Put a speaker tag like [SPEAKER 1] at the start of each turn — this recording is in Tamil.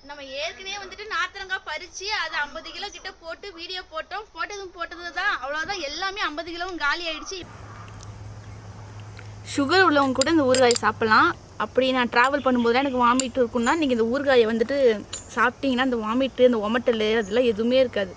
[SPEAKER 1] நம்ம ஏற்கனவே வந்துட்டு நார்த்தங்காய் பறிச்சு அது 50 கிலோ கிட்ட போட்டு வீடியோ போட்டது தான் அவ்வளோதான். எல்லாமே 50 கிலோவும் காலி ஆயிடுச்சு. சுகர் உள்ளவங்க கூட இந்த ஊறுகாய் சாப்பிடலாம். அப்படி நான் ட்ராவல் பண்ணும்போது எனக்கு வாமிட் இருக்குன்னா நீங்கள் இந்த ஊறுகாயை வந்துட்டு சாப்பிட்டீங்கன்னா அந்த வாமிட்டு, இந்த ஒமட்டல் அதெல்லாம் எதுவுமே இருக்காது.